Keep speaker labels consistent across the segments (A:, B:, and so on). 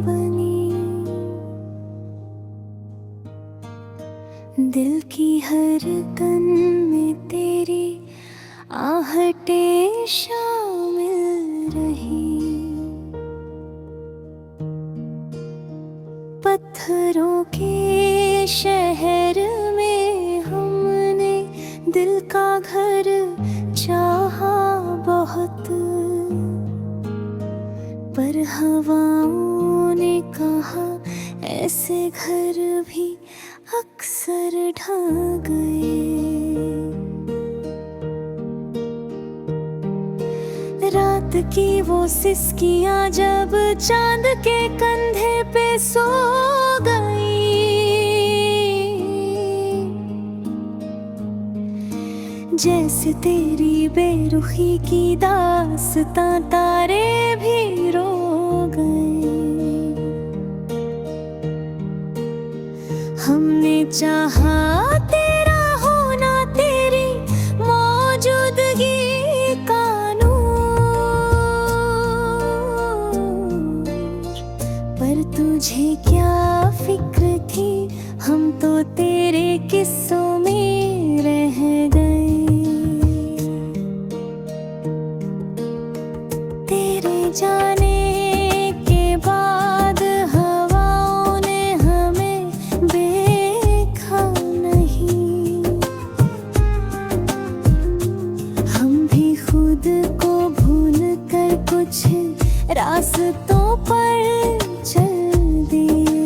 A: बनी। दिल की हर कन में तेरी आहटें शामिल रही। पत्थरों के शहर में हमने दिल का घर चाहा बहुत, पर हवाओं ने कहा ऐसे घर भी अक्सर ढह गए। रात की वो सिसकियां जब चांद के कंधे पे सो गई, जैसे तेरी बेरुखी की दास्तां तारे भी रो गए। हमने चाहा तेरा होना, तेरी मौजूदगी का नूर, पर तुझे क्या फिक्र थी, हम तो तेरे किस्सों में रह गए। तेरे जाने के बाद हवाओं ने हमें देखा नहीं, हम भी खुद को भूल कर कुछ रास्तों पर चल दिए।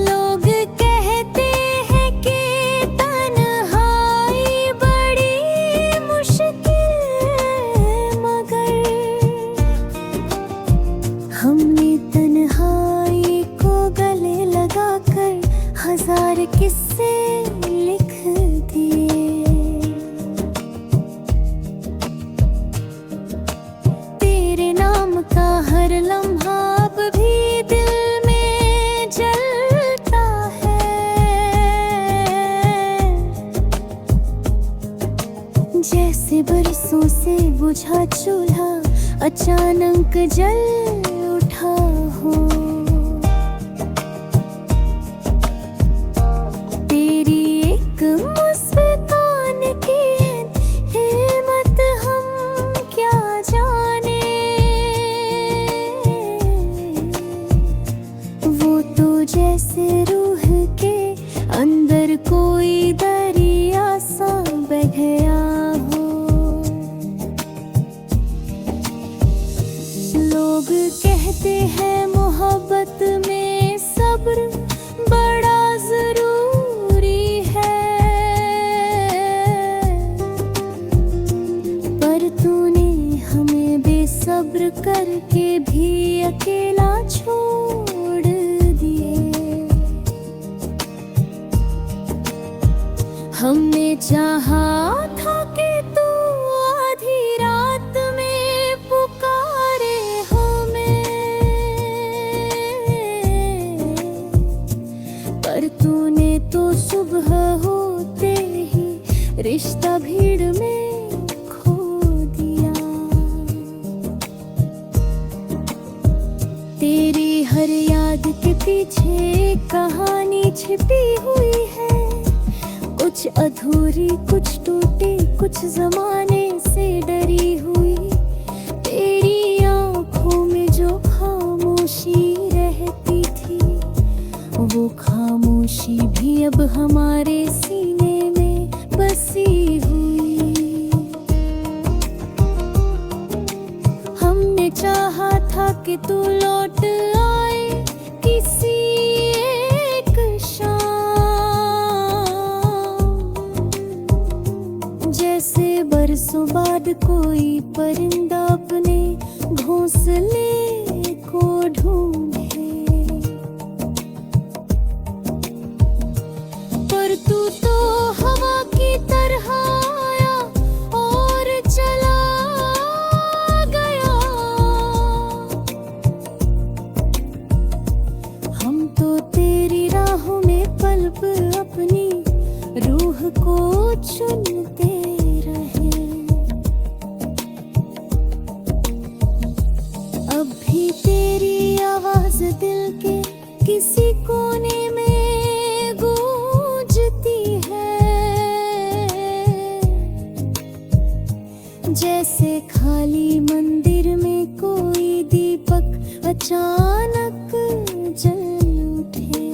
A: लोग कहते हैं कि तन्हाई बड़ी मुश्किल, मगर हमने तन्हाई को गले लगाकर हजार किस्से लिख दिए। तेरे नाम का हर लम्हा अब भी दिल में जलता है, जैसे बरसों से बुझा चूल्हा अचानक जल उठा हो। तेरी एक मुस्कान की हिम्मत हम क्या जाने, वो तो जैसे रूह के अंदर कोई दरिया सा बह गया हो। लोग कहते हैं मोहब्बत में सब्र बड़ा जरूरी है, पर तूने हमें बेसब्र करके भी अकेला छोड़ दिए। हमने चाहा था कि तू आधी रात में पुकारे हमें, पर तूने तो सुबह होते ही रिश्ता भीड़ में खो दिया। तेरी हर याद के पीछे कहानी छिपी हुई है, कुछ अधूरी कुछ टूटी कुछ जमाने से डरी हुई। तेरी आंखों में जो खामोशी रहती थी, वो खामोशी भी अब हमारे सीने में बसी हुई। हमने चाहा था कि तू लौट आए किसी एक शाम, जैसे बरसों बाद कोई परिंदा अपने घोंसले को ढूंढे। पर तू तो हवा की तरह आया और चला गया। हम तो तेरी राहों में पल पल अपनी रूह को चुनते रहे। खाली मंदिर में कोई दीपक अचानक जल उठे।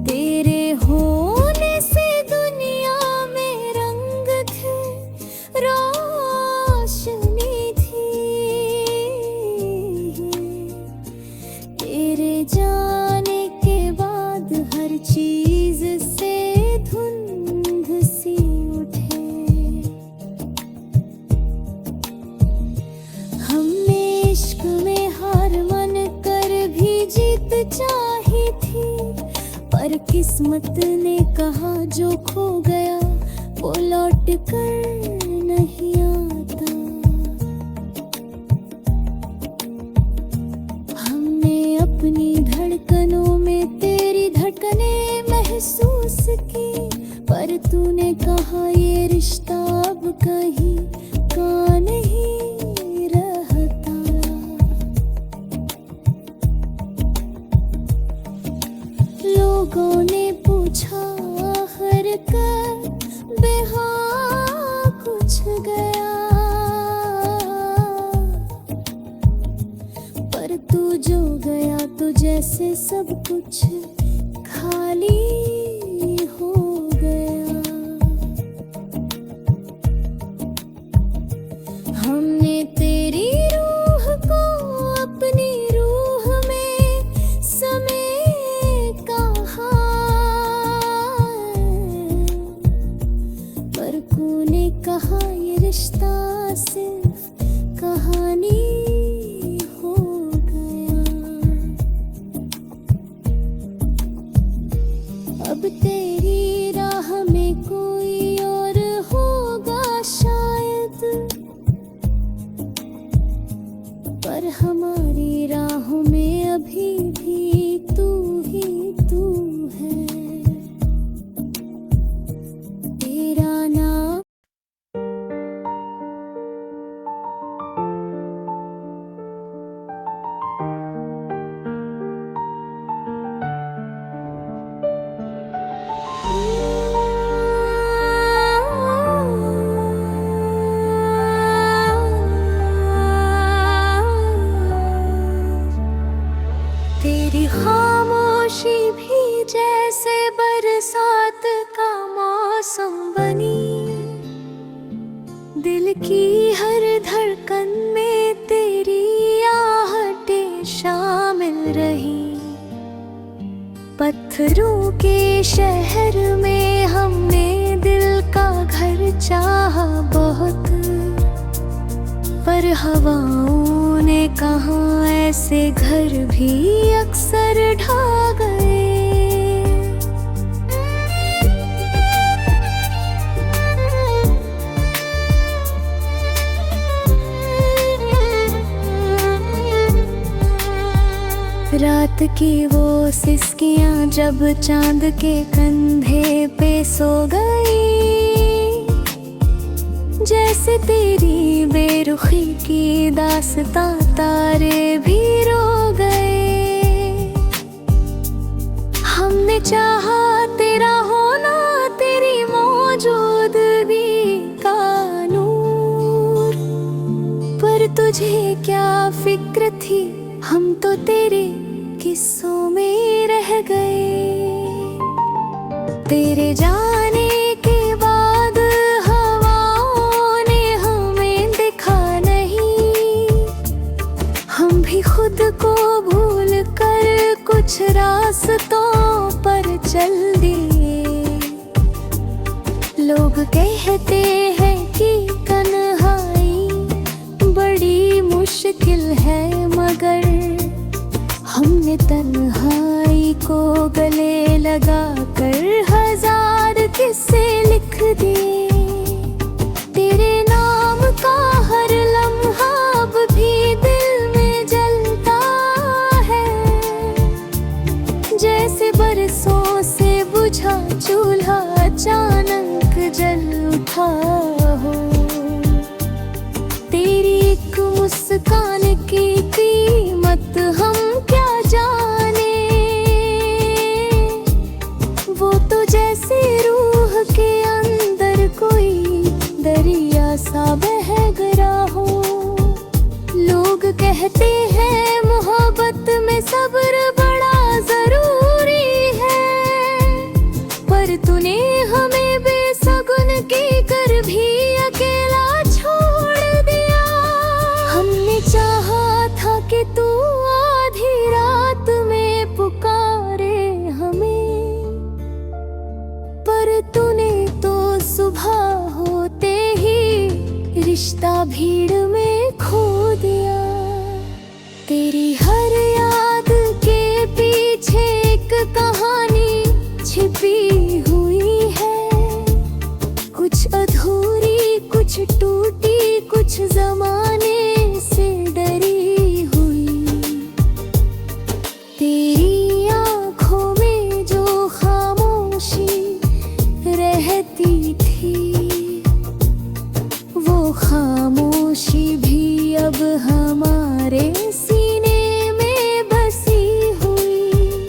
A: तेरे होने से दुनिया में रंग थे, रोशनी थी। तेरे जाने के बाद हर चीज से धुंध सी उठे। हमने इश्क में हार मान कर भी जीत चाही थी, पर किस्मत ने कहा जो खो गया वो लौट कर नहीं आता। हमने अपनी धड़कनों में तेरी धड़कनें महसूस की, पर तूने कहा ये रिश्ता अब कहीं का नहीं रहता। लोगों ने पूछा हर कर बेहा कुछ गया, पर तू जो गया तो जैसे सब कुछ खाली हो गया। हमने तेरी रूह को अपनी रूह में समेटा, पर तूने कहा ये रिश्ता सिर्फ कहानी हो गया। अब तेरी राह में कोई और होगा शायद, पर हमारी राहों में अभी भी तू ही तू है। तेरा नाम तेरी खामोशी भी जैसे बरसात का मौसम बनी। दिल की हर धड़कन में तेरी आहटें शामिल रही। पत्थरों के शहर में हमने दिल का घर चाहा बहुत, पर हवाओं ने कहा ऐसे घर भी अक्सर ढा गए। रात की वो सिसकियां जब चांद के कंधे पे सो गई, जैसे तेरी बेरुखी की दास्तां तारे भी रो गए। हमने चाहा तेरा होना, तेरी मौजूदगी का नूर, पर तुझे क्या फिक्र थी, हम तो तेरे किस्सों में रह गए। तेरे जाने के बाद हवाओं ने हमें देखा नहीं, हम भी खुद को भूल कर कुछ रास्तों पर चल दिए। लोग कहते हैं कि तन्हाई बड़ी मुश्किल है, मगर हमने तन्हाई को गले लगा कर हजार किस्से लिख दिए। तेरे नाम का हर लम्हा अब भी दिल में जलता है, जैसे बरसों से बुझा चूल्हा अचानक जल उठा हो। तेरी एक मुस्कान की कीमत हम क्या जाने, वो तो जैसे रूह के अंदर कोई भीड़ में खो दिया। तेरी हर याद के पीछे एक कहानी छिपी हुई है, कुछ अधूरी, कुछ टूटी, कुछ जमाने से डरी हुई। तेरी आंखों में जो खामोशी रहती थी, वो खामोशी भी अब हमारे सीने में बसी हुई।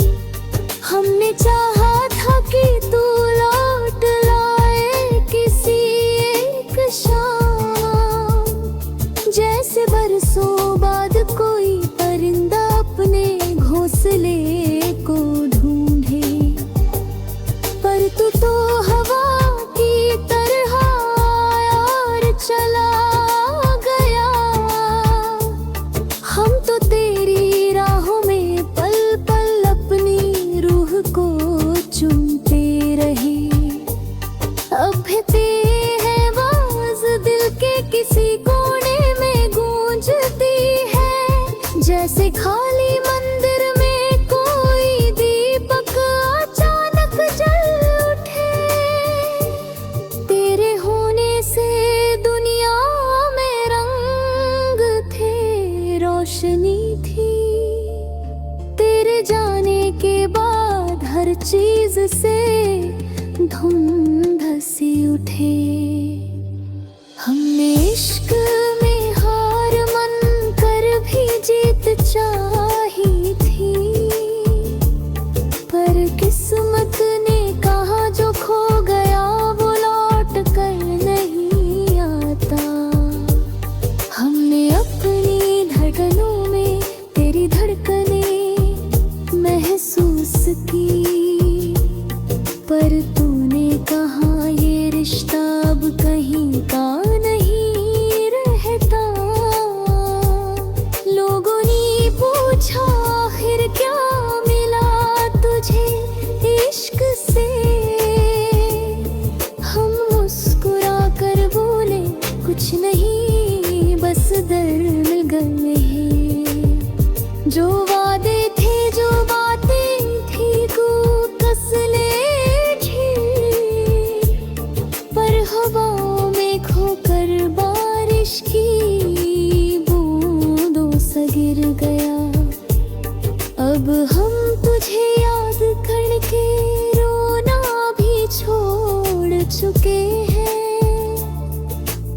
A: हमने चाहा था कि तू लौट लाए किसी एक शाम, जैसे बरसों बाद कोई परिंदा अपने घोंसले को ढूंढे। पर तू तो हवा की तरह आया और चला गया। हम तो तेरी राहों में पल पल अपनी रूह को चूमते रहे। अब भी है आवाज़ दिल के किसी कोने में गूंजती है, जैसे खाली मंदिर में कोई दीपक अचानक जल उठे। तेरे होने से दुनिया में रंग थे, रोशनी थी। तेरे जाने के बाद हर चीज से धुंध सी उठे। हमने इश्क में हार मान कर भी जीत चाही थी, पर किस्मत ने कहा जो खो गया वो लौट कर नहीं आता। हमने अपनी धड़कनों में तेरी धड़कनें महसूस की, पर तूने कहा ये रिश्ता अब कहीं का नहीं रहता। लोगों ने पूछा आखिर क्या मिला तुझे इश्क से। हम मुस्कुरा कर बोले कुछ नहीं, बस दर्द मिल गए हैं। जो वादे थे, जो बातें थी, कस ले ढीर, पर हवाओं में खोकर बारिश की बूंदों सा गिर गया। अब हम तुझे याद करके रोना भी छोड़ चुके हैं,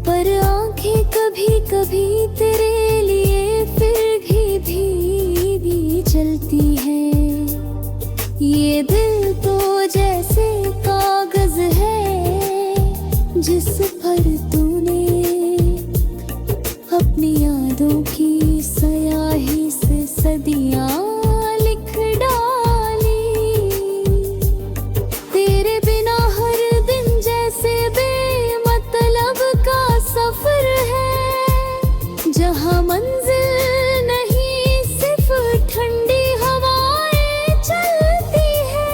A: पर आंखें कभी कभी तेरे लिए फिर भी भीगी चलती हैं। ये दिल तो जैसे कागज है जिस पर तूने अपनी यादों की स्याही से सदियां लिख डाली। तेरे बिना हर दिन जैसे बेमतलब का सफर है, जहां मंजिल नहीं सिर्फ ठंडी हवाएं चलती है।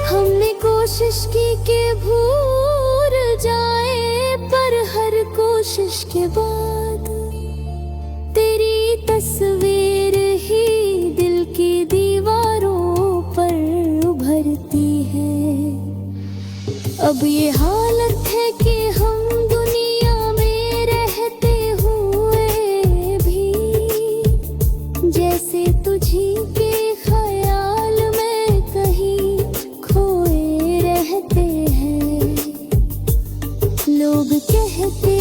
A: हमने कोशिश की कि भूल जाए, पर हर कोशिश के बाद तेरी तस्वीर ही दिल की दीवारों पर उभरती है। अब ये हालत है कि हम दुनिया में रहते हुए भी जैसे तुझी के ख्याल में कहीं खोए रहते हैं। लोग कहते